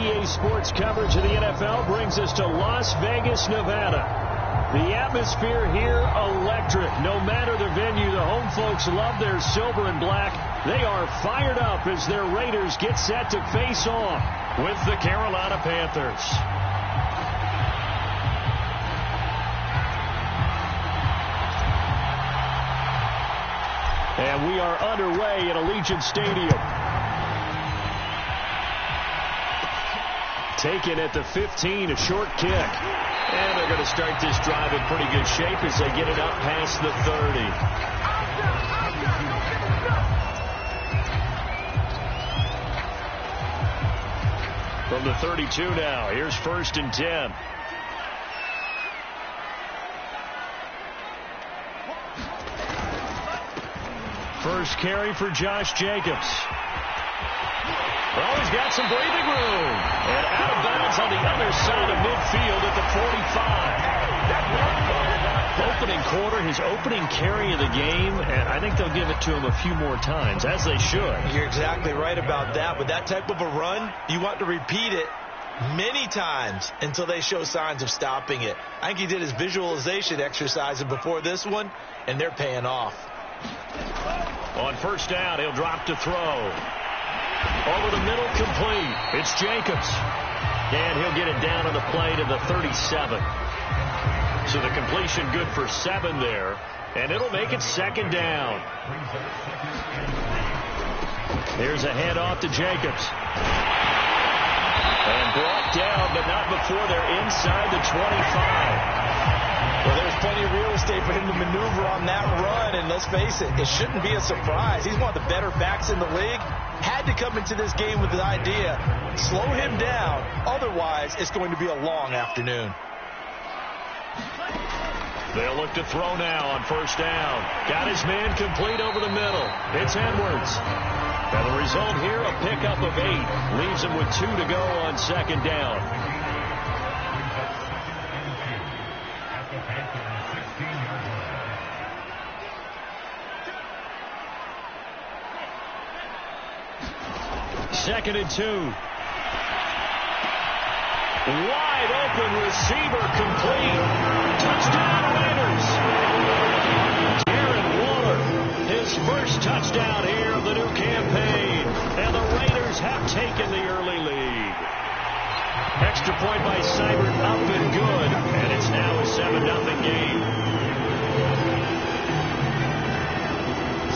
EA Sports coverage of the NFL brings us to Las Vegas, Nevada. The atmosphere here, electric. No matter the venue, the home folks love their silver and black. They are fired up as their Raiders get set to face off with the Carolina Panthers. And we are underway at Allegiant Stadium. Taken at the 15, a short kick. And they're going to start this drive in pretty good shape as they get it up past the 30. From the 32 now, here's 1st and 10. First carry for Josh Jacobs. Well, he's got some breathing room. And out of bounds on the other side of midfield at the 45. Opening quarter, his opening carry of the game, and I think they'll give it to him a few more times, as they should. You're exactly right about that. With that type of a run, you want to repeat it many times until they show signs of stopping it. I think he did his visualization exercise before this one, and they're paying off. On 1st down, he'll drop to throw. Over the middle, complete. It's Jacobs. And he'll get it down on the play to the 37. So the completion good for 7 there. And it'll make it 2nd down. Here's a handoff to Jacobs. And brought down, but not before they're inside the 25. Well, there's plenty of real estate for him to maneuver on that run, and let's face it, it shouldn't be a surprise. He's one of the better backs in the league. Had to come into this game with the idea, slow him down, otherwise it's going to be a long afternoon. They'll look to throw now on 1st down. Got his man complete over the middle. It's Edwards. And the result here, a pickup of 8. Leaves him with 2 to go on 2nd down. Second and 2. Wide open receiver complete. Touchdown Raiders. Darren Waller, his first touchdown here of the new campaign. And the Raiders have taken the early lead. Extra point by Seibert up and good. And it's now a 7-0 game.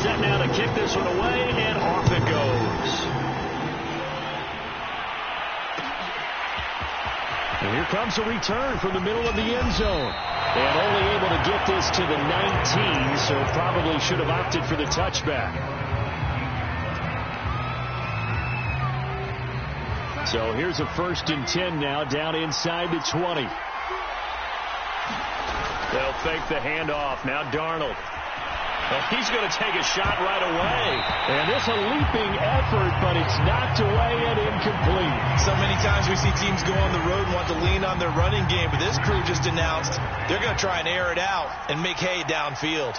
Set now to kick this one away, and off it goes. And here comes a return from the middle of the end zone. And only able to get this to the 19, so probably should have opted for the touchback. So here's a 1st and 10 now, down inside the 20. They'll fake the handoff. Now Darnold. Well, he's going to take a shot right away. And it's a leaping effort, but it's knocked away and incomplete. So many times we see teams go on the road and want to lean on their running game, but this crew just announced they're going to try and air it out and make hay downfield.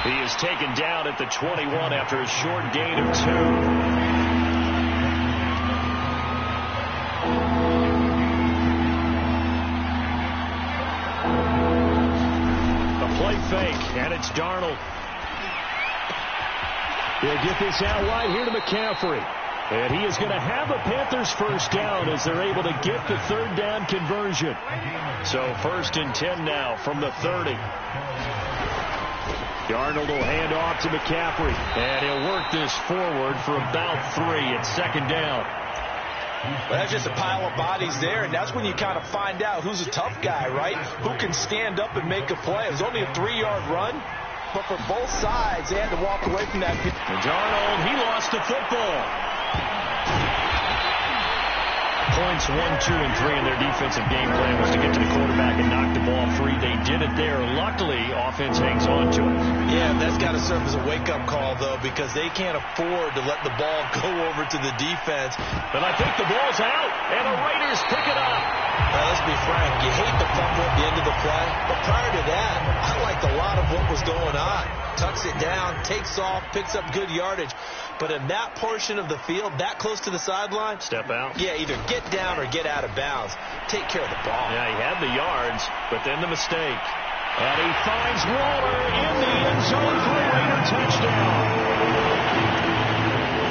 He is taken down at the 21 after a short gain of 2. Fake, and it's Darnold. He'll get this out wide here to McCaffrey. And he is going to have a Panthers 1st down as they're able to get the 3rd down conversion. So 1st and 10 now from the 30. Darnold will hand off to McCaffrey. And he'll work this forward for about 3 at 2nd down. Well, that's just a pile of bodies there, and that's when you kind of find out who's a tough guy, right? Who can stand up and make a play. It was only a 3-yard run, but for both sides, they had to walk away from that. And Darnold, he lost the football. Point once 1, 2, and 3 in their defensive game plan was to get to the quarterback and knock the ball free. They did it there. Luckily, offense hangs on to it. Yeah, that's got to serve as a wake-up call, though, because they can't afford to let the ball go over to the defense. But I think the ball's out, and the Raiders pick it up. Now, let's be frank. You hate the fumble at the end of the play, but prior to that, I liked a lot of what was going on. Tucks it down, takes off, picks up good yardage. But in that portion of the field, that close to the sideline, step out. Yeah, either get down or get out of bounds. Take care of the ball. Yeah, he had the yards, but then the mistake. And he finds Waller in the end zone for a Raider touchdown.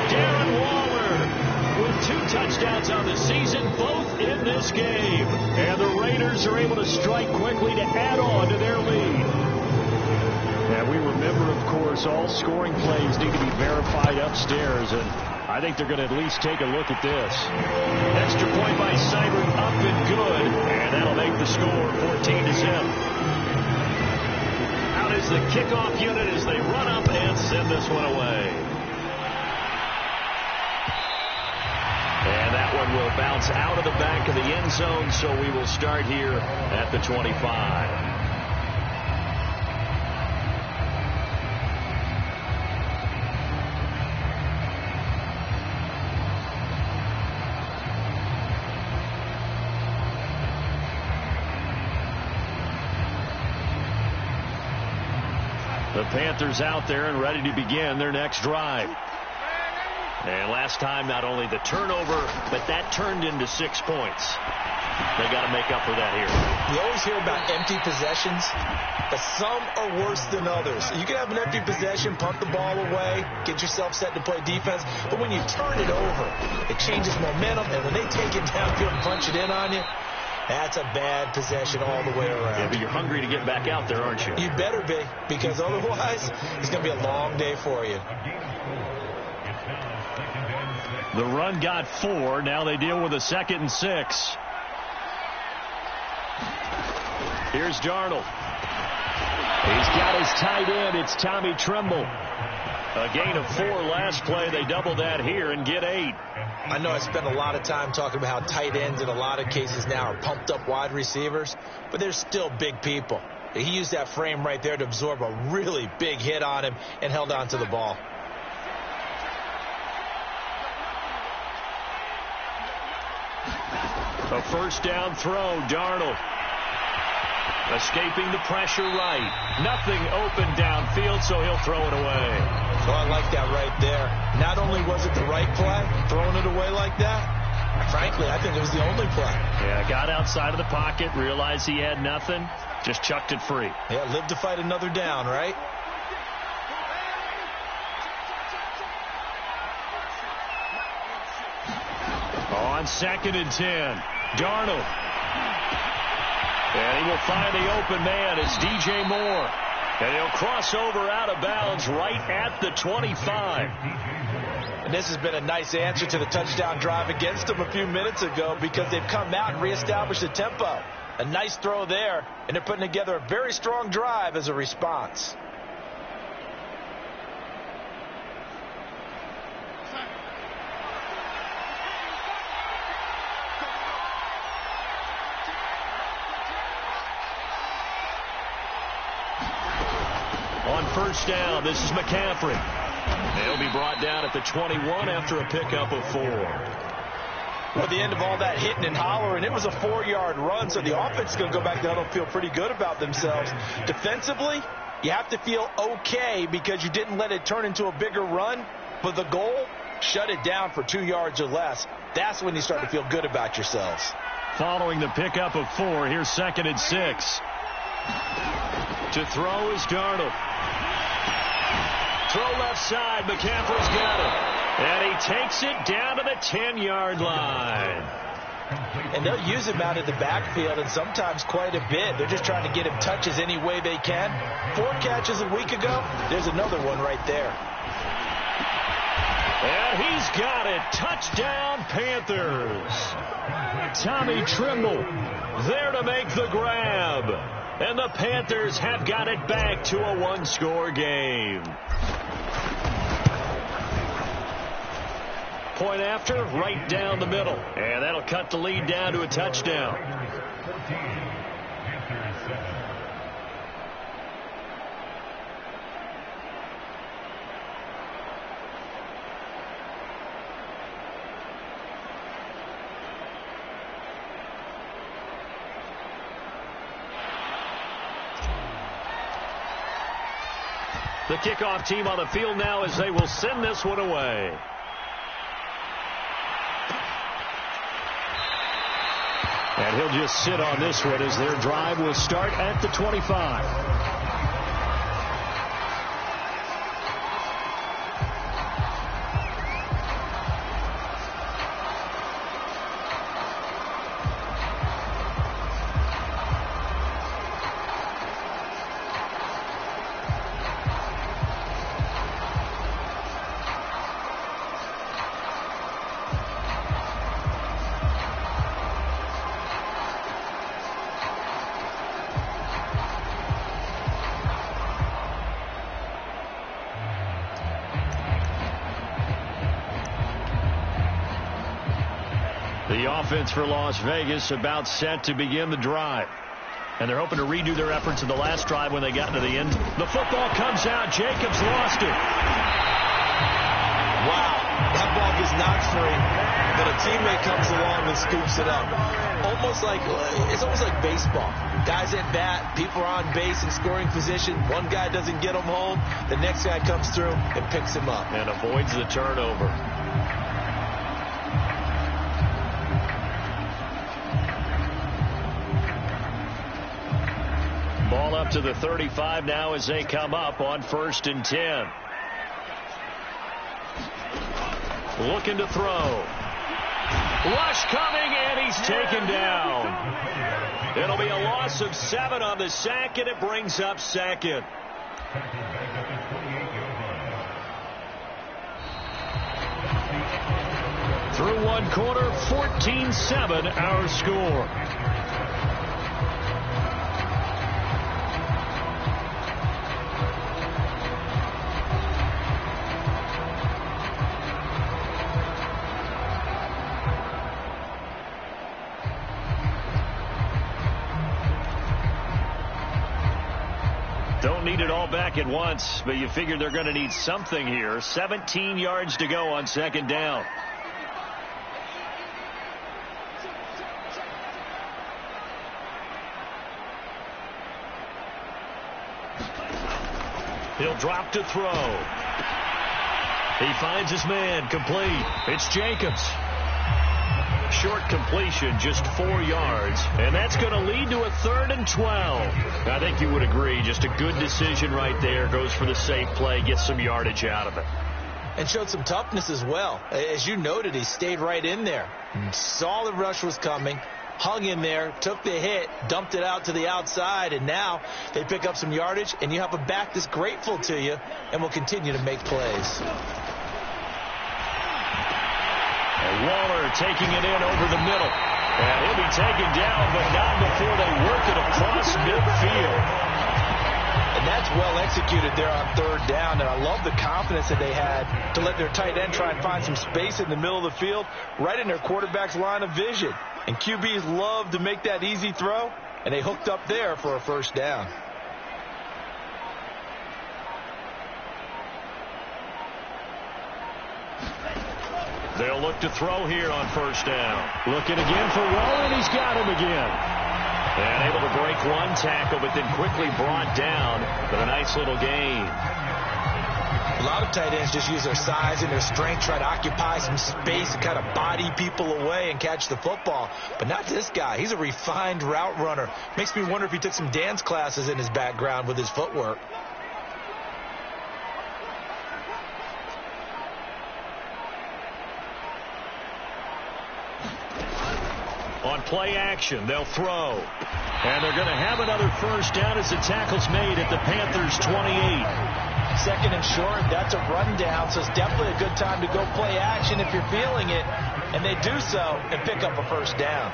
Darren Waller with 2 touchdowns on the season, both in this game. And the Raiders are able to strike quickly to add on to their lead. And we remember, of course, all scoring plays need to be verified upstairs, and I think they're going to at least take a look at this. Extra point by Seibert, up and good, and that'll make the score 14-0. Out is the kickoff unit as they run up and send this one away. And that one will bounce out of the back of the end zone, so we will start here at the 25. The Panthers out there and ready to begin their next drive. And last time, not only the turnover, but that turned into 6 points. They got to make up for that here. You always hear about empty possessions, but some are worse than others. You can have an empty possession, punt the ball away, get yourself set to play defense, but when you turn it over, it changes momentum, and when they take it downfield and punch it in on you, that's a bad possession all the way around. Yeah, but you're hungry to get back out there, aren't you? You better be, because otherwise, it's going to be a long day for you. The run got 4. Now they deal with a 2nd and 6. Here's Darnold. He's got his tight end. It's Tommy Tremble. A gain of 4 last play. They double that here and get 8. I know I spent a lot of time talking about how tight ends in a lot of cases now are pumped up wide receivers, but they're still big people. He used that frame right there to absorb a really big hit on him and held on to the ball. A first down throw, Darnold. Escaping the pressure right. Nothing open downfield, so he'll throw it away. Well, I like that right there. Not only was it the right play, throwing it away like that, frankly, I think it was the only play. Yeah, got outside of the pocket, realized he had nothing, just chucked it free. Yeah, live to fight another down, right? On 2nd and 10, Darnold. And he will find the open man. It's DJ Moore. And he'll cross over out of bounds right at the 25. And this has been a nice answer to the touchdown drive against them a few minutes ago because they've come out and reestablished the tempo. A nice throw there, and they're putting together a very strong drive as a response. On first down, this is McCaffrey. They'll be brought down at the 21 after a pickup of 4. Well, at the end of all that hitting and hollering, it was a 4-yard run, so the offense is going to go back down and feel pretty good about themselves. Defensively, you have to feel okay because you didn't let it turn into a bigger run. But the goal, shut it down for 2 yards or less. That's when you start to feel good about yourselves. Following the pickup of 4, here's 2nd and 6. To throw is Darnold. Throw left side. McCaffrey's got it. And he takes it down to the 10-yard line. And they'll use him out of the backfield, and sometimes quite a bit. They're just trying to get him touches any way they can. 4 catches a week ago. There's another one right there. And he's got it. Touchdown, Panthers. Tommy Tremble there to make the grab. And the Panthers have got it back to a 1-score game. Point after, right down the middle. And that'll cut the lead down to a touchdown. The kickoff team on the field now as they will send this one away. And he'll just sit on this one as their drive will start at the 25. The offense for Las Vegas about set to begin the drive. And they're hoping to redo their efforts in the last drive when they got into the end. The football comes out. Jacobs lost it. Wow. That ball gets knocked free, but a teammate comes along and scoops it up. It's almost like baseball. Guys at bat, people are on base in scoring position. One guy doesn't get him home. The next guy comes through and picks him up. And avoids the turnover. Ball up to the 35 now as they come up on 1st and 10. Looking to throw. Rush coming, and he's taken down. It'll be a loss of 7 on the sack, and it brings up 2nd. Through one quarter, 14-7 our score. Don't need it all back at once, but you figure they're going to need something here. 17 yards to go on 2nd down. He'll drop to throw. He finds his man, complete. It's Jacobs. Short completion, just 4 yards, and that's going to lead to a 3rd and 12. I think you would agree, just a good decision right there. Goes for the safe play, gets some yardage out of it. And showed some toughness as well. As you noted, he stayed right in there. Saw the rush was coming, hung in there, took the hit, dumped it out to the outside, and now they pick up some yardage, and you have a back that's grateful to you and will continue to make plays. And Waller taking it in over the middle. And he'll be taken down, but not before they work it across midfield. And that's well executed there on 3rd down. And I love the confidence that they had to let their tight end try and find some space in the middle of the field, right in their quarterback's line of vision. And QBs love to make that easy throw, and they hooked up there for a 1st down. They'll look to throw here on 1st down. Looking again for Waller, and he's got him again. And able to break one tackle, but then quickly brought down with a nice little gain. A lot of tight ends just use their size and their strength, try to occupy some space and kind of body people away and catch the football. But not this guy. He's a refined route runner. Makes me wonder if he took some dance classes in his background with his footwork. On play action, they'll throw. And they're going to have another 1st down as the tackle's made at the Panthers' 28. 2nd and short, that's a rundown, so it's definitely a good time to go play action if you're feeling it. And they do so and pick up a 1st down.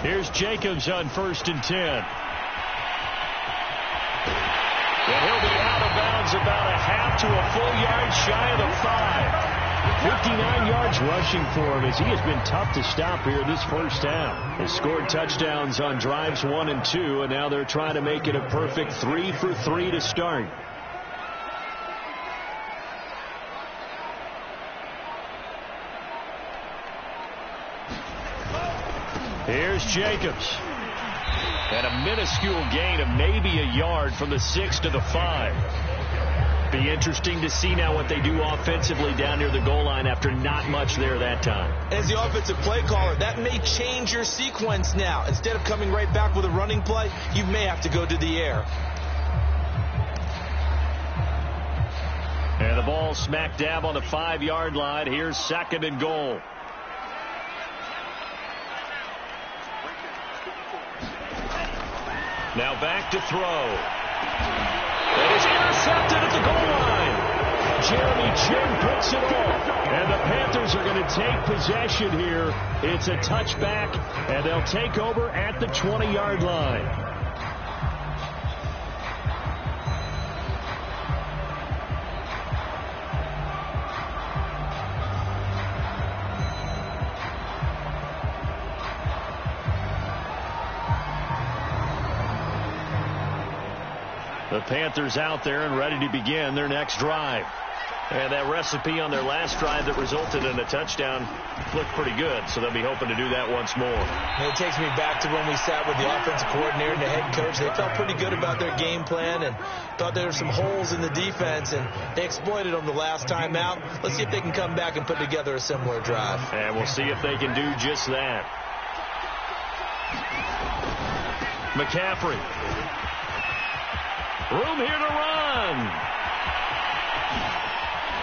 Here's Jacobs on 1st and 10. And he'll be out of bounds about a half to a full yard shy of the 5. 59 yards rushing for him as he has been tough to stop here this first half. They scored touchdowns on drives 1 and 2, and now they're trying to make it a perfect 3 for 3 to start. Here's Jacobs. And a minuscule gain of maybe a yard from the 6 to the 5. Be interesting to see now what they do offensively down near the goal line after not much there that time. As the offensive play caller, that may change your sequence now. Instead of coming right back with a running play, you may have to go to the air. And the ball smack dab on the 5-yard line. Here's 2nd and goal. Now back to throw. It is intercepted at the goal line. Jeremy Chin picks it off. And the Panthers are going to take possession here. It's a touchback, and they'll take over at the 20-yard line. The Panthers out there and ready to begin their next drive. And that recipe on their last drive that resulted in a touchdown looked pretty good, so they'll be hoping to do that once more. And it takes me back to when we sat with the offensive coordinator and the head coach. They felt pretty good about their game plan and thought there were some holes in the defense, and they exploited them the last time out. Let's see if they can come back and put together a similar drive. And we'll see if they can do just that. McCaffrey. Room here to run.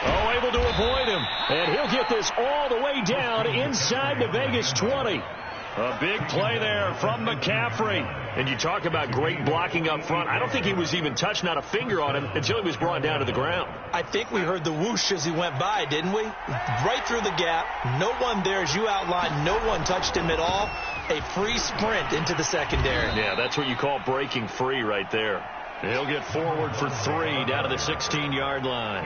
Oh, able to avoid him. And he'll get this all the way down inside the Vegas 20. A big play there from McCaffrey. And you talk about great blocking up front. I don't think he was even touched, not a finger on him, until he was brought down to the ground. I think we heard the whoosh as he went by, didn't we? Right through the gap. No one there, as you outlined. No one touched him at all. A free sprint into the secondary. Yeah, that's what you call breaking free right there. He'll get forward for 3 down to the 16-yard line.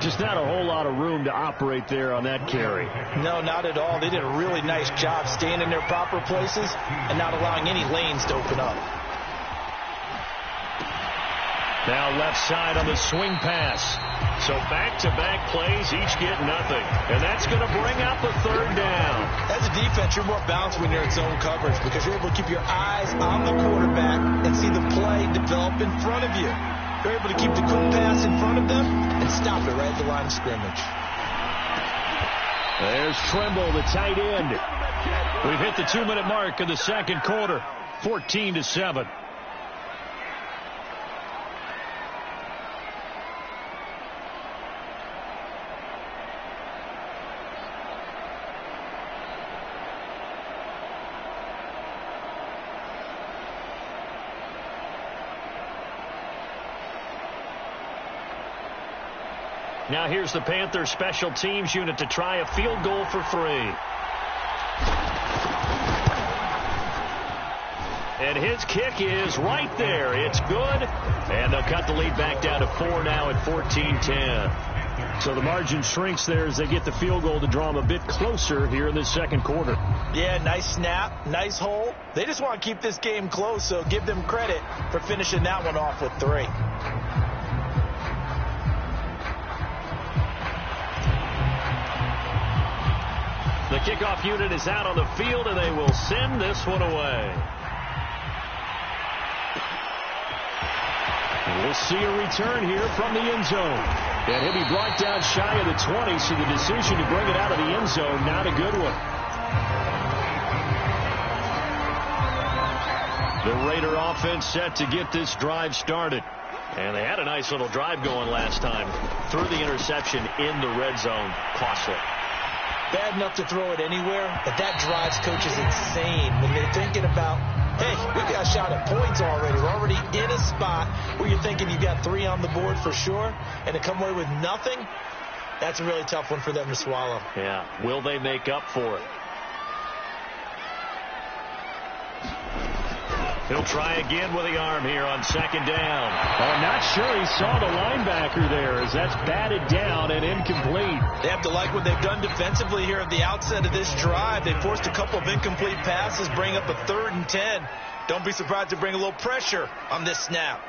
Just not a whole lot of room to operate there on that carry. No, not at all. They did a really nice job staying in their proper places and not allowing any lanes to open up. Now left side on the swing pass. So back-to-back plays, each get nothing. And that's going to bring out the 3rd down. As a defense, you're more balanced when you're in zone coverage because you're able to keep your eyes on the quarterback and see the play develop in front of you. You're able to keep the quick pass in front of them and stop it right at the line of scrimmage. There's Trimble, the tight end. We've hit the 2-minute mark of the second quarter, 14-7. Now here's the Panthers special teams unit to try a field goal for 3. And his kick is right there. It's good. And they'll cut the lead back down to 4 now at 14-10. So the margin shrinks there as they get the field goal to draw them a bit closer here in the second quarter. Yeah, nice snap, nice hole. They just want to keep this game close, so give them credit for finishing that one off with 3. The kickoff unit is out on the field, and they will send this one away. We'll see a return here from the end zone. And he'll be brought down shy of the 20, so the decision to bring it out of the end zone, not a good one. The Raider offense set to get this drive started. And they had a nice little drive going last time. Threw the interception in the red zone. Costly. Bad enough to throw it anywhere, but that drives coaches insane when they're thinking about, hey, we got a shot at points already. We're already in a spot where you're thinking you got 3 on the board for sure, and to come away with nothing, that's a really tough one for them to swallow. Yeah. Will they make up for it? He'll try again with the arm here on second down. I'm not sure he saw the linebacker there, as that's batted down and incomplete. They have to like what they've done defensively here at the outset of this drive. They forced a couple of incomplete passes, bring up a 3rd and 10. Don't be surprised to bring a little pressure on this snap.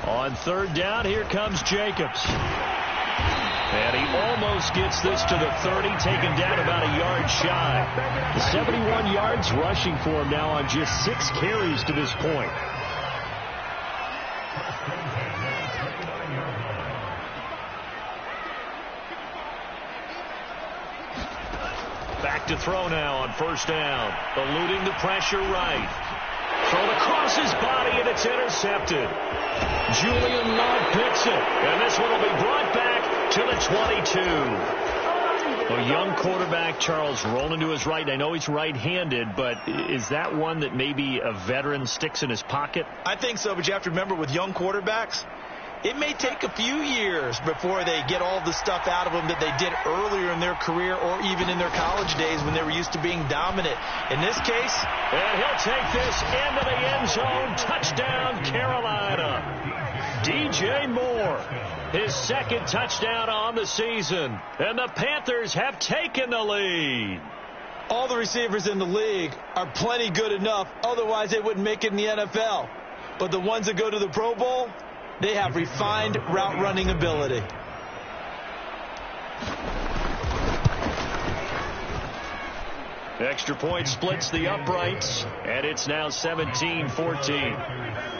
On 3rd down, here comes Jacobs. And he almost gets this to the 30, taken down about a yard shy. The 71 yards rushing for him now on just 6 carries to this point. Back to throw now on 1st down. Eluding the pressure right. Thrown across his body, and it's intercepted. Julian Love picks it, and this one will be brought back to the 22. A young quarterback, Charles, rolling to his right. I know he's right-handed, but is that one that maybe a veteran sticks in his pocket? I think so, but you have to remember with young quarterbacks, it may take a few years before they get all the stuff out of them that they did earlier in their career or even in their college days when they were used to being dominant. In this case, and he'll take this into the end zone. Touchdown, Carolina. DJ Moore, his 2nd touchdown on the season. And the Panthers have taken the lead. All the receivers in the league are plenty good enough. Otherwise, they wouldn't make it in the NFL. But the ones that go to the Pro Bowl, they have refined route running ability. Extra point splits the uprights, and it's now 17-14.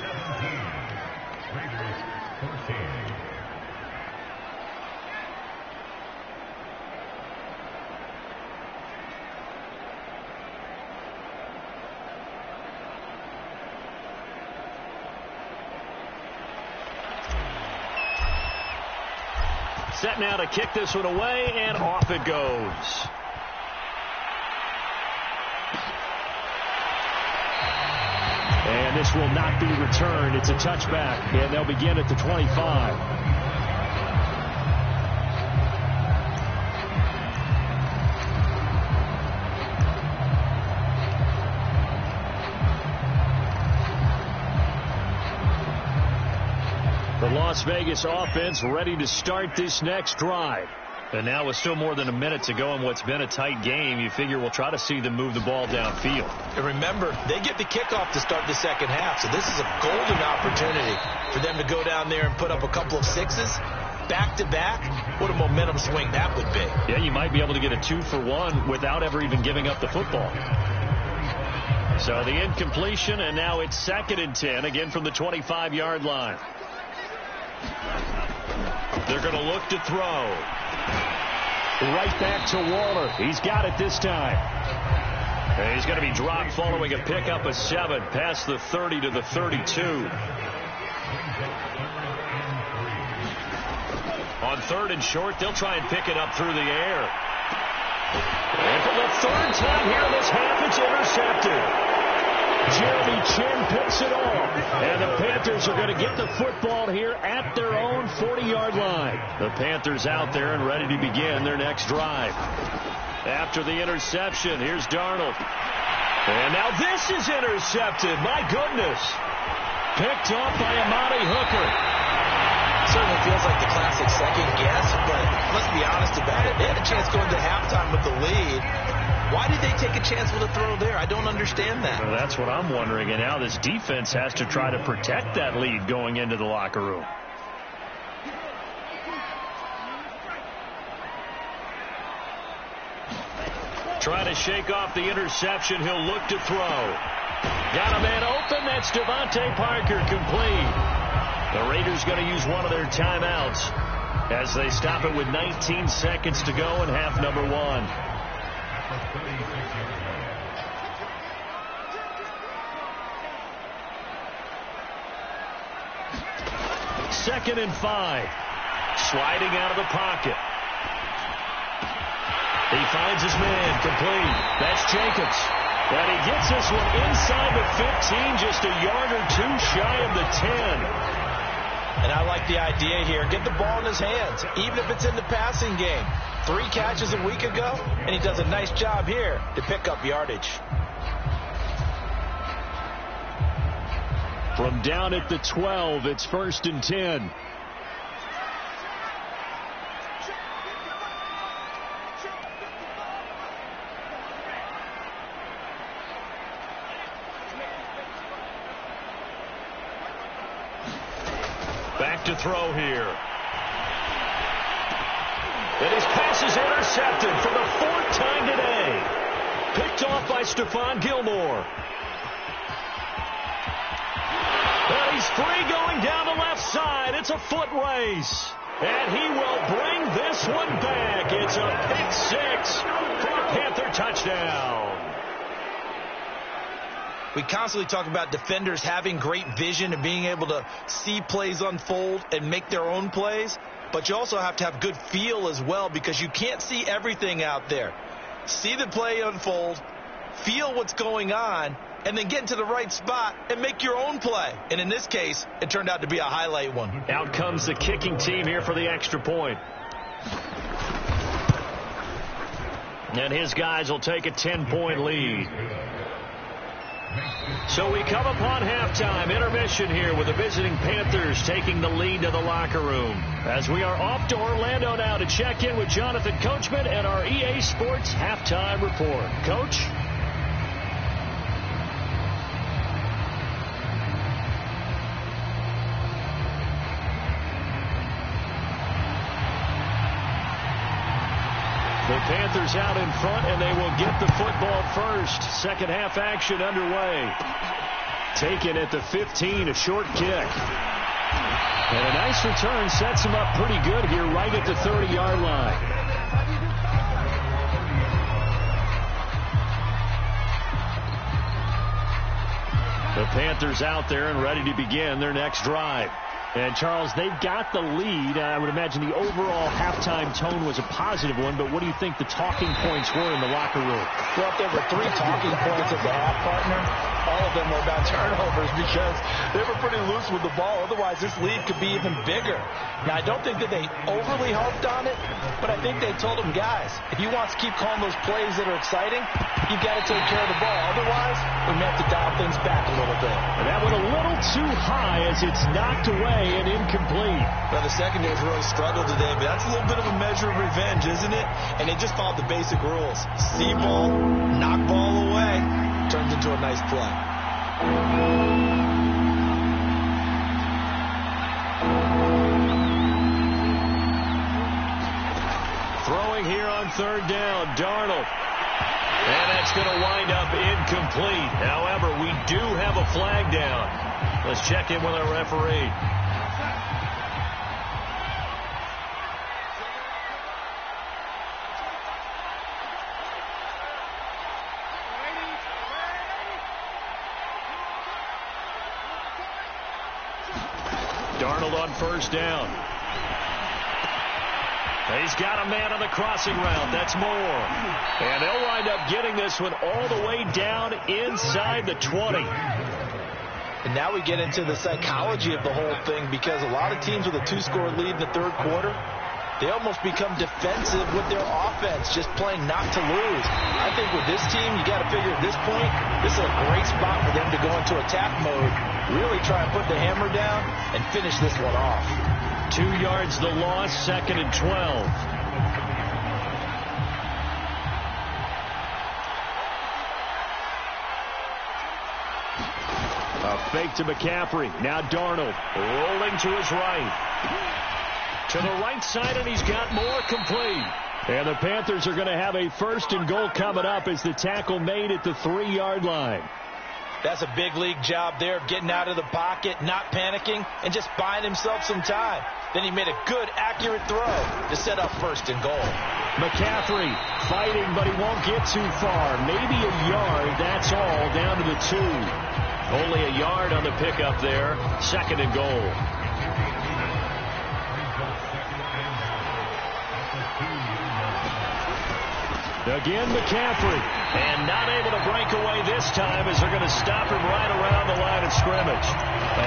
Set now to kick this one away, and off it goes. And this will not be returned. It's a touchback, and they'll begin at the 25. The Las Vegas offense ready to start this next drive. And now with still more than a minute to go in what's been a tight game, you figure we'll try to see them move the ball downfield. And remember, they get the kickoff to start the 2nd half, so this is a golden opportunity for them to go down there and put up a couple of 6s back-to-back. What a momentum swing that would be. Yeah, you might be able to get a 2-for-1 without ever even giving up the football. So the incompletion, and now it's 2nd and 10, again from the 25-yard line. They're going to look to throw. Right back to Waller. He's got it this time. And he's going to be dropped following a pickup of 7 past the 30 to the 32. On 3rd and short, they'll try and pick it up through the air. And for the 3rd time here in this half, it's intercepted. Jeremy Chin picks it off. And the Panthers are going to get the football here at their own 40-yard line. The Panthers out there and ready to begin their next drive. After the interception, here's Darnold. And now this is intercepted. My goodness. Picked off by Amani Hooker. Certainly feels like the classic second guess, but let's be honest about it. They had a chance going to halftime with the lead. Why did they take a chance with a throw there? I don't understand that. Well, that's what I'm wondering. And now this defense has to try to protect that lead going into the locker room. Trying to shake off the interception. He'll look to throw. Got a man open. That's Devontae Parker, complete. The Raiders going to use one of their timeouts as they stop it with 19 seconds to go in half number 1. 2nd and 5. Sliding out of the pocket. He finds his man, complete. That's Jacobs. And he gets this one inside the 15, just a yard or two shy of the 10. And I like the idea here. Get the ball in his hands, even if it's in the passing game. 3 catches a week ago, and he does a nice job here to pick up yardage. From down at the 12, it's 1st and 10. Back to throw here. And his pass is intercepted for the 4th time today. Picked off by Stephon Gilmore. Well, he's free going down the left side. It's a foot race. And he will bring this one back. It's a pick 6 for a Panther touchdown. We constantly talk about defenders having great vision and being able to see plays unfold and make their own plays. But you also have to have good feel as well, because you can't see everything out there. See the play unfold, feel what's going on, and then get into the right spot and make your own play. And in this case, it turned out to be a highlight one. Out comes the kicking team here for the extra point. And his guys will take a 10-point lead. So we come upon halftime intermission here with the visiting Panthers taking the lead to the locker room. As we are off to Orlando now to check in with Jonathan Coachman and our EA Sports halftime report. Coach? The Panthers out in front, and they will get the football first. Second half action underway. Taken at the 15, a short kick. And a nice return sets him up pretty good here right at the 30-yard line. The Panthers out there and ready to begin their next drive. And, Charles, they've got the lead. I would imagine the overall halftime tone was a positive one, but what do you think the talking points were in the locker room? Well, if there were 3 talking points at the half, partner, all of them were about turnovers, because they were pretty loose with the ball. Otherwise, this lead could be even bigger. Now, I don't think that they overly harped on it, but I think they told them, guys, if you want to keep calling those plays that are exciting, you've got to take care of the ball. Otherwise, we may have to dial things back a little bit. And that went a little too high as it's knocked away and incomplete. Well, the secondary's really struggled today, but that's a little bit of a measure of revenge, isn't it? And they just followed the basic rules. See ball, knock ball away, turns into a nice play. Throwing here on 3rd down, Darnold. And that's going to wind up incomplete. However, we do have a flag down. Let's check in with our referee. Darnold on 1st down. He's got a man on the crossing route. That's Moore. And they'll wind up getting this one all the way down inside the 20. And now we get into the psychology of the whole thing, because a lot of teams with a 2-score lead in the 3rd quarter, they almost become defensive with their offense, just playing not to lose. I think with this team, you got to figure at this point, this is a great spot for them to go into attack mode, really try and put the hammer down and finish this one off. 2 yards the loss, 2nd and 12. A fake to McCaffrey. Now Darnold rolling to his right. To the right side, and he's got more complete. And the Panthers are going to have a 1st and goal coming up as the tackle made at the 3-yard line. That's a big league job there of getting out of the pocket, not panicking, and just buying himself some time. Then he made a good, accurate throw to set up 1st and goal. McCaffrey fighting, but he won't get too far. Maybe a yard, that's all, down to the 2. Only a yard on the pickup there, 2nd and goal. Again, McCaffrey. And not able to break away this time as they're going to stop him right around the line of scrimmage.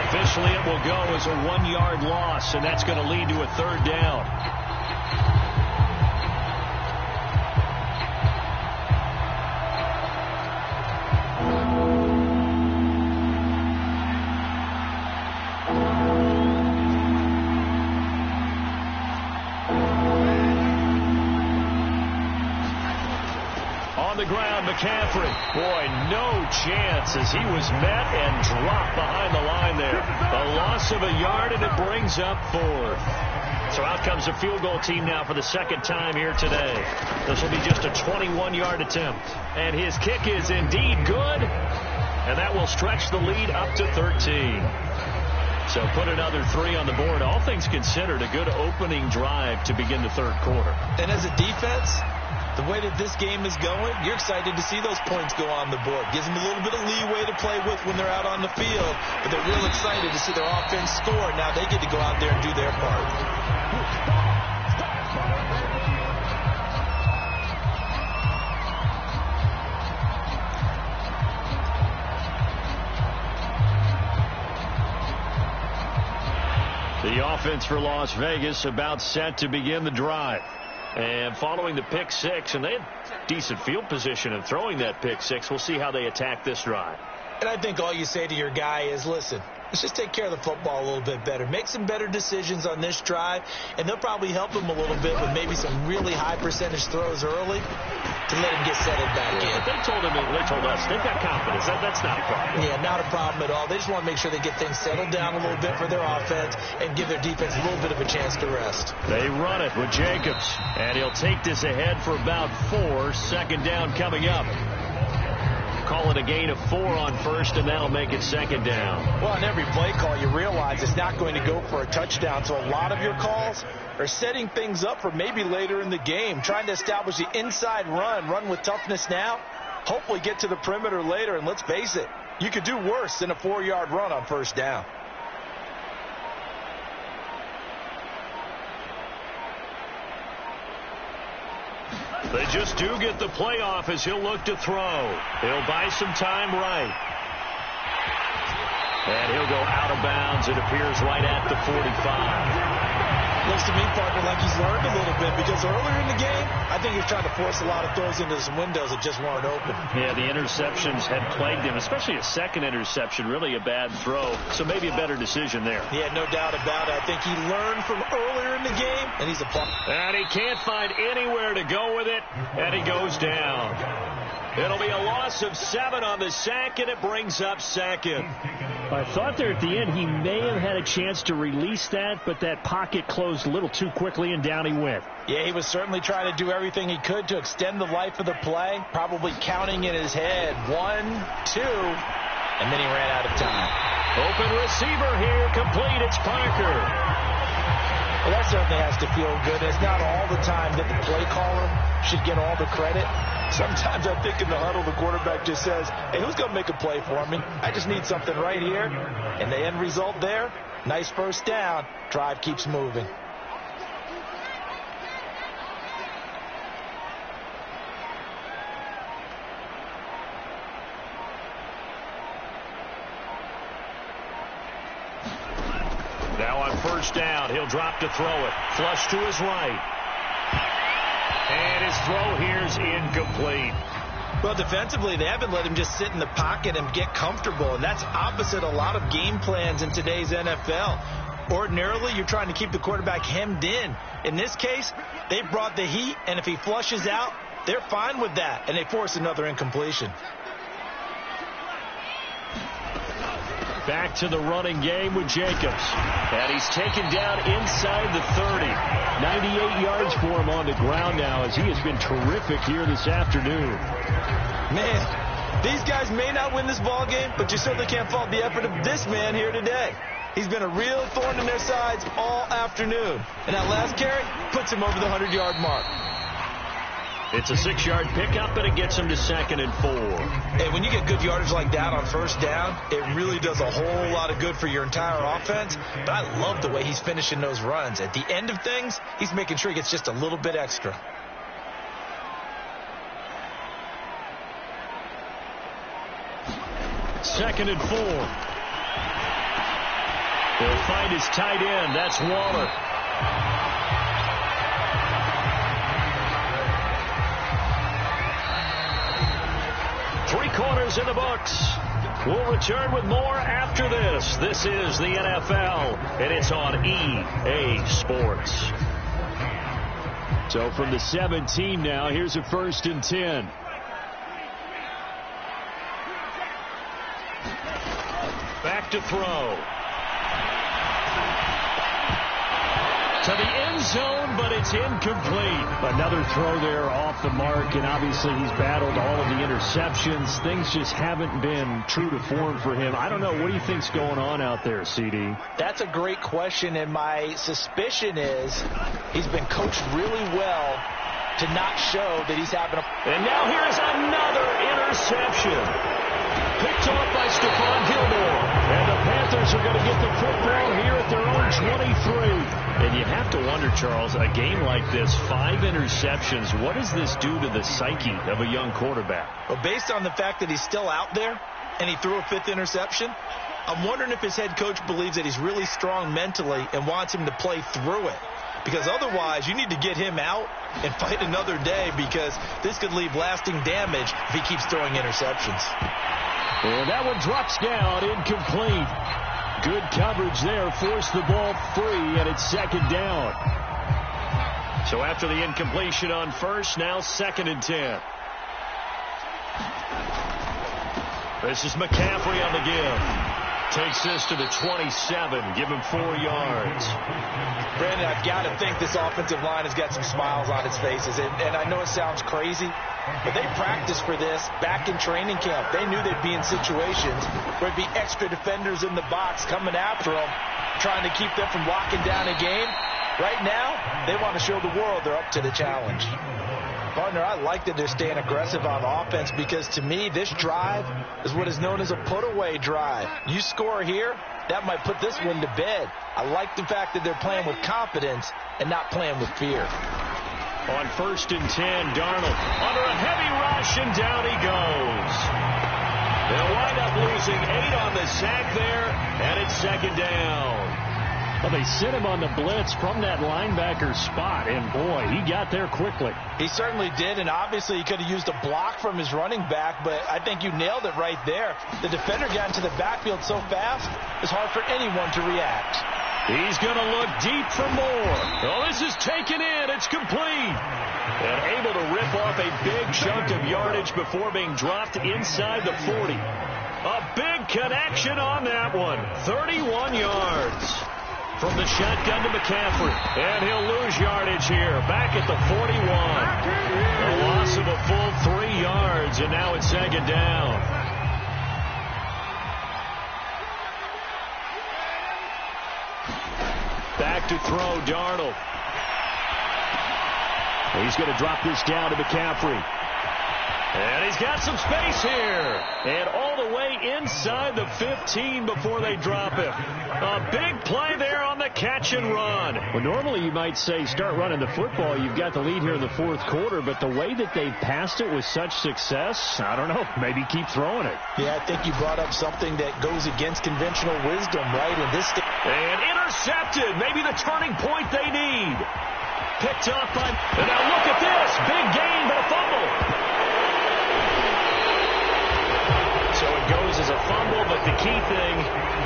Officially, it will go as a 1-yard loss, and that's going to lead to a 3rd down. The ground, McCaffrey. Boy, no chance as he was met and dropped behind the line there. A loss of a yard, and it brings up 4th. So out comes the field goal team now for the 2nd time here today. This will be just a 21-yard attempt. And his kick is indeed good, and that will stretch the lead up to 13. So put another 3 on the board. All things considered, a good opening drive to begin the 3rd quarter. And as a defense, the way that this game is going, you're excited to see those points go on the board. Gives them a little bit of leeway to play with when they're out on the field, but they're real excited to see their offense score. Now they get to go out there and do their part. The offense for Las Vegas about set to begin the drive. And following the pick 6, and they had decent field position in throwing that pick 6. We'll see how they attack this drive. And I think all you say to your guy is, listen, let's just take care of the football a little bit better. Make some better decisions on this drive, and they'll probably help him a little bit with maybe some really high percentage throws early to let him get settled back in. But they told us they've got confidence. That's not a problem. Yeah, not a problem at all. They just want to make sure they get things settled down a little bit for their offense and give their defense a little bit of a chance to rest. They run it with Jacobs, and he'll take this ahead for about 4. 2nd down coming up. Call it a gain of 4 on 1st, and that'll make it 2nd down. Well, on every play call, you realize it's not going to go for a touchdown, so a lot of your calls are setting things up for maybe later in the game, trying to establish the inside run with toughness now, hopefully get to the perimeter later, and let's face it, you could do worse than a 4-yard run on 1st down. They just do get the playoff as he'll look to throw. He'll buy some time right. And he'll go out of bounds. It appears right at the 45. Looks to me, partner, like he's learned a little bit because earlier in the game, I think he was trying to force a lot of throws into some windows that just weren't open. Yeah, the interceptions had plagued him, especially a 2nd interception, really a bad throw. So maybe a better decision there. Yeah, no doubt about it. I think he learned from earlier in the game, and he's applying. And he can't find anywhere to go with it, and he goes down. It'll be a loss of 7 on the sack, and it brings up 2nd. I thought there at the end he may have had a chance to release that, but that pocket closed a little too quickly, and down he went. Yeah, he was certainly trying to do everything he could to extend the life of the play, probably counting in his head 1, 2, and then he ran out of time. Open receiver here, complete. It's Parker. Well, that certainly has to feel good. It's not all the time that the play caller should get all the credit. Sometimes I think in the huddle, the quarterback just says, hey, who's going to make a play for me? I just need something right here. And the end result there, nice 1st down. Drive keeps moving. Now on 1st down, he'll drop to throw it. Flush to his right. And his throw here is incomplete. Well, defensively, they haven't let him just sit in the pocket and get comfortable, and that's opposite a lot of game plans in today's NFL. Ordinarily, you're trying to keep the quarterback hemmed in. In this case, they brought the heat, and if he flushes out, they're fine with that, and they force another incompletion. Back to the running game with Jacobs. And he's taken down inside the 30. 98 yards for him on the ground now as he has been terrific here this afternoon. Man, these guys may not win this ball game, but you certainly can't fault the effort of this man here today. He's been a real thorn in their sides all afternoon. And that last carry puts him over the 100-yard mark. It's a 6-yard pickup, and it gets him to 2nd and 4. Hey, when you get good yardage like that on first down, it really does a whole lot of good for your entire offense. But I love the way he's finishing those runs. At the end of things, he's making sure he gets just a little bit extra. Second and 4. They'll find his tight end. That's Waller. Three quarters in the books. We'll return with more after this. This is the NFL, and it's on EA Sports. So from the 17 now, here's a 1st and 10. Back to throw. To the end zone, but it's incomplete. Another throw there off the mark, and obviously he's battled all of the interceptions. Things just haven't been true to form for him. I don't know. What do you think's going on out there, CD? That's a great question, and my suspicion is he's been coached really well to not show that he's having a... And now here's another interception. Picked off by Stephon Gilmore. And the Panthers are going to get the football here at their own 23. And you have to wonder, Charles, a game like this, 5 interceptions, what does this do to the psyche of a young quarterback? Well, based on the fact that he's still out there and he threw a 5th interception, I'm wondering if his head coach believes that he's really strong mentally and wants him to play through it. Because otherwise, you need to get him out and fight another day, because this could leave lasting damage if he keeps throwing interceptions. And that one drops down, incomplete. Good coverage there, forced the ball free, and it's 2nd down. So after the incompletion on first, now 2nd and 10. This is McCaffrey on the give. Takes this to the 27. Give him 4 yards. Brandon, I've got to think this offensive line has got some smiles on its faces. And I know it sounds crazy, but they practiced for this back in training camp. They knew they'd be in situations where there'd be extra defenders in the box coming after them, trying to keep them from locking down a game. Right now, they want to show the world they're up to the challenge. Partner, I like that they're staying aggressive on offense, because to me, this drive is what is known as a put-away drive. You score here, that might put this one to bed. I like the fact that they're playing with confidence and not playing with fear. On 1st and 10, Darnold under a heavy rush, and down he goes. They'll wind up losing 8 on the sack there, and it's 2nd down. Well, they sent him on the blitz from that linebacker spot, and boy, he got there quickly. He certainly did, and obviously he could have used a block from his running back, but I think you nailed it right there. The defender got into the backfield so fast, it's hard for anyone to react. He's going to look deep for more. Oh, this is taken in. It's complete. And able to rip off a big chunk of yardage before being dropped inside the 40. A big connection on that one. 31 yards. From the shotgun to McCaffrey. And he'll lose yardage here. Back at the 41. A loss of a full 3 yards, and now it's 2nd down. Back to throw, Darnold. He's going to drop this down to McCaffrey. And he's got some space here. And all the way inside the 15 before they drop him. A big play there on the catch and run. Well, normally you might say start running the football. You've got the lead here in the 4th quarter. But the way that they passed it with such success, I don't know, maybe keep throwing it. Yeah, I think you brought up something that goes against conventional wisdom, right? In this and intercepted. Maybe the turning point they need. Picked off by... And now look at this. Big gain, but a fumble. So it goes as a fumble, but the key thing,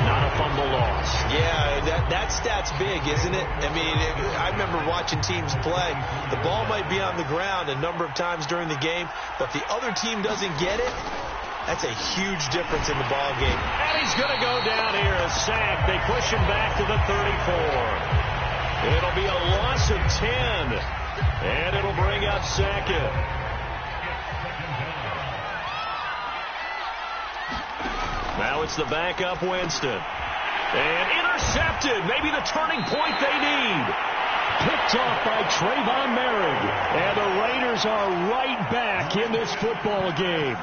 not a fumble loss. Yeah, that stat's big, isn't it? I mean, I remember watching teams play. The ball might be on the ground a number of times during the game, but if the other team doesn't get it, that's a huge difference in the ball game. And he's going to go down here, a sack. They push him back to the 34. It'll be a loss of 10, and it'll bring up 2nd. Now it's the backup Winston. And intercepted. Maybe the turning point they need. Picked off by Trayvon Merritt. And the Raiders are right back in this football game.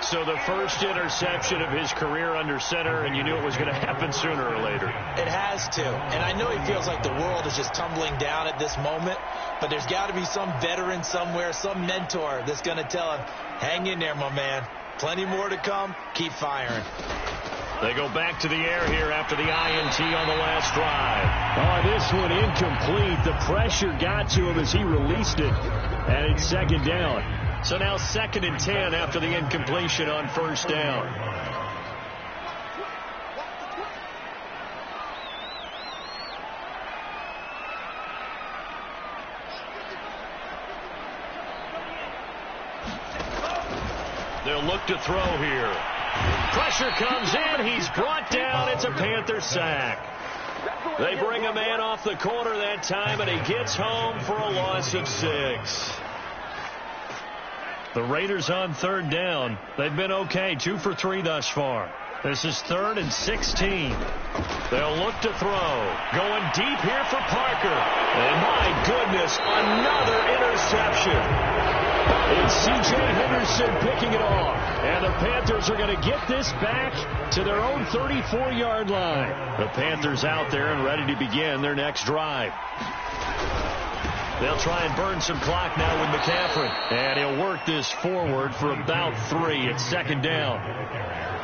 So the first interception of his career under center, and you knew it was going to happen sooner or later. It has to. And I know he feels like the world is just tumbling down at this moment, but there's got to be some veteran somewhere, some mentor that's going to tell him, hang in there, my man. Plenty more to come. Keep firing. They go back to the air here after the INT on the last drive. Oh, this one incomplete. The pressure got to him as he released it, and it's second down. So now 2nd and 10 after the incompletion on first down. They'll look to throw here. Pressure comes in. He's brought down. It's a Panther sack. They bring a man off the corner that time, and he gets home for a loss of 6. The Raiders on third down. They've been okay, 2 for 3 thus far. This is 3rd and 16. They'll look to throw. Going deep here for Parker. And my goodness, another interception. It's C.J. Henderson picking it off. And the Panthers are going to get this back to their own 34-yard line. The Panthers out there and ready to begin their next drive. They'll try and burn some clock now with McCaffrey. And he'll work this forward for about 3. It's second down.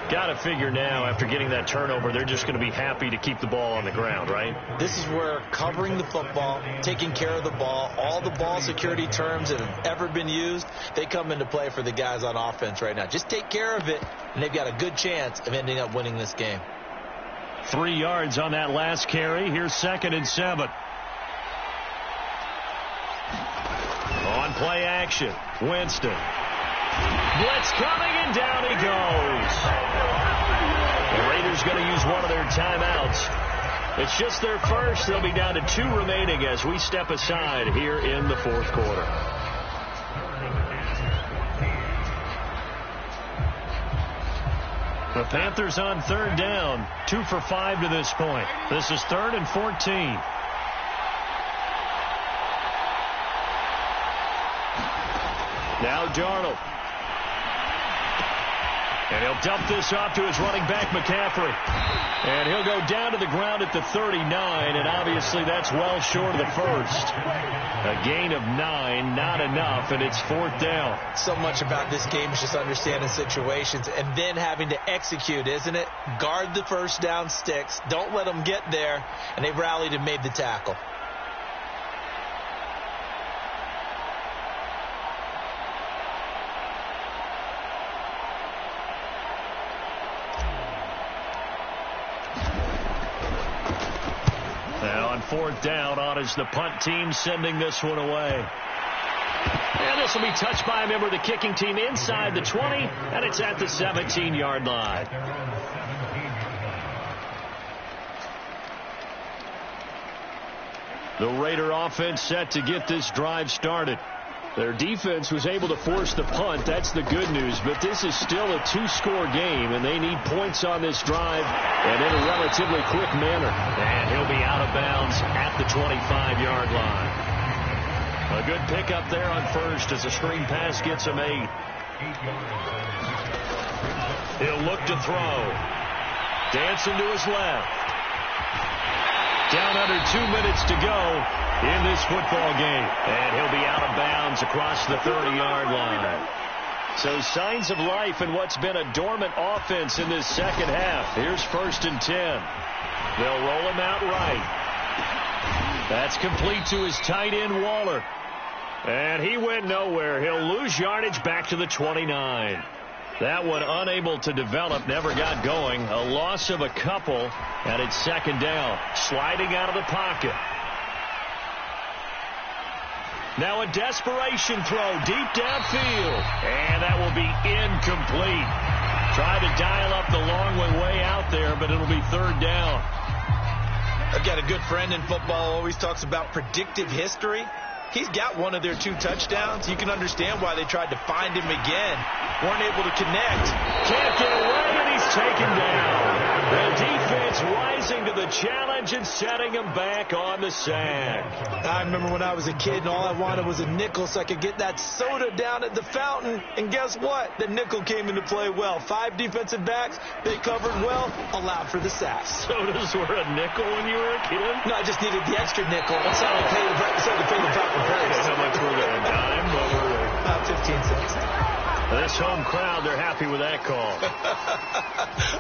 Got to figure now, after getting that turnover, they're just going to be happy to keep the ball on the ground, right? This is where covering the football, taking care of the ball, all the ball security terms that have ever been used, they come into play for the guys on offense right now. Just take care of it, and they've got a good chance of ending up winning this game. 3 yards on that last carry. Here's 2nd and 7. On play action, Winston. Blitz coming, and down he goes. The Raiders going to use one of their timeouts. It's just their first. They'll be down to 2 remaining as we step aside here in the 4th quarter. The Panthers on third down, 2 for 5 to this point. This is 3rd and 14. Now Darnold. And he'll dump this off to his running back, McCaffrey. And he'll go down to the ground at the 39, and obviously that's well short of the first. A gain of 9, not enough, and it's 4th down. So much about this game is just understanding situations and then having to execute, isn't it? Guard the first down sticks. Don't let them get there, and they rallied and made the tackle. On 4th down, on is the punt team sending this one away. And this will be touched by a member of the kicking team inside the 20, and it's at the 17-yard line. The Raider offense set to get this drive started. Their defense was able to force the punt. That's the good news. But this is still a 2-score game, and they need points on this drive and in a relatively quick manner. And he'll be out of bounds at the 25-yard line. A good pickup there on first as a screen pass gets him 8. He'll look to throw. Dancing to his left. Down under 2 minutes to go in this football game. And he'll be out of bounds across the 30-yard line. So signs of life in what's been a dormant offense in this second half. Here's 1st and 10. They'll roll him out right. That's complete to his tight end, Waller. And he went nowhere. He'll lose yardage back to the 29. That one unable to develop, never got going. A loss of a couple, and it's 2nd down. Sliding out of the pocket. Now a desperation throw deep downfield. And that will be incomplete. Tried to dial up the long way out there, but it'll be 3rd down. I've got a good friend in football, always talks about predictive history. He's got one of their 2 touchdowns. You can understand why they tried to find him again. Weren't able to connect. Can't get away, and he's taken down. The defense rising to the the challenge and setting him back on the sack. I remember when I was a kid and all I wanted was a nickel so I could get that soda down at the fountain. And guess what? The nickel came into play well. 5 defensive backs, they covered well, allowed for the sack. Sodas were a nickel when you were a kid? No, I just needed the extra nickel. That's how to pay the proper price. How much were they? A dime? About 15 cents. This home crowd, they're happy with that call.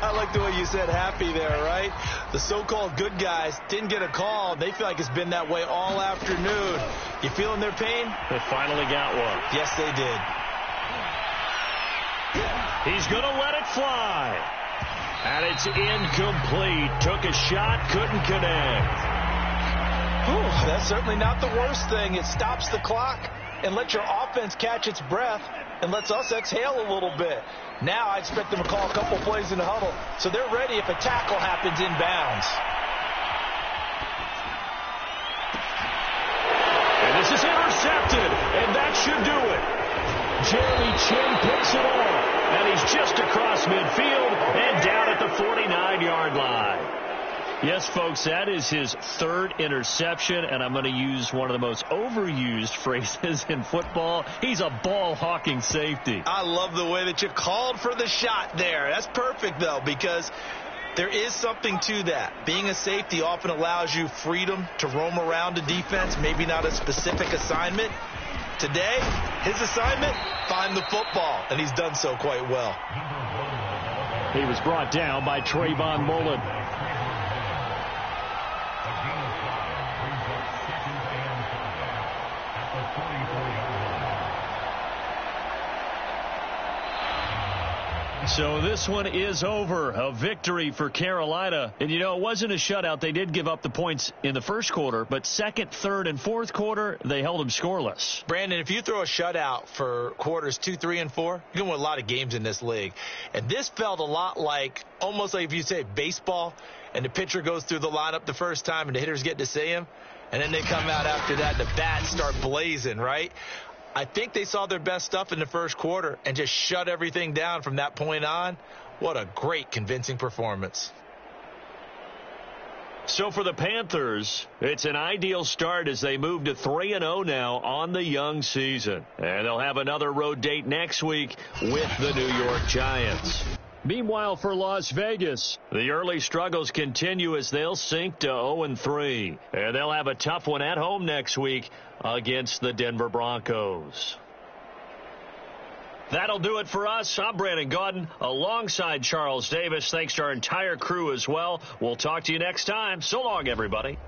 I like the way you said happy there, right? The so-called good guys didn't get a call. They feel like it's been that way all afternoon. You feeling their pain? They finally got one. Yes, they did. He's going to let it fly. And it's incomplete. Took a shot, couldn't connect. Whew, that's certainly not the worst thing. It stops the clock and lets your offense catch its breath and lets us exhale a little bit. Now I expect them to call a couple plays in the huddle, so they're ready if a tackle happens inbounds. And this is intercepted, and that should do it. Jeremy Chin picks it off, and he's just across midfield and down at the 49-yard line. Yes, folks, that is his 3rd interception, and I'm going to use one of the most overused phrases in football. He's a ball-hawking safety. I love the way that you called for the shot there. That's perfect, though, because there is something to that. Being a safety often allows you freedom to roam around a defense, maybe not a specific assignment. Today, his assignment, find the football, and he's done so quite well. He was brought down by Trayvon Mullen. So this one is over. A victory for Carolina. And, you know, it wasn't a shutout. They did give up the points in the first quarter, but second, third, and fourth quarter, they held them scoreless. Brandon, if you throw a shutout for quarters 2, 3, and 4, you're going to win a lot of games in this league. And this felt a lot like, almost like if you say baseball, and the pitcher goes through the lineup the first time, and the hitters get to see him, and then they come out after that, and the bats start blazing, right? I think they saw their best stuff in the first quarter and just shut everything down from that point on. What a great, convincing performance. So for the Panthers, it's an ideal start as they move to 3-0 now on the young season. And they'll have another road date next week with the New York Giants. Meanwhile, for Las Vegas, the early struggles continue as they'll sink to 0-3. And they'll have a tough one at home next week against the Denver Broncos. That'll do it for us. I'm Brandon Gaudin alongside Charles Davis. Thanks to our entire crew as well. We'll talk to you next time. So long, everybody.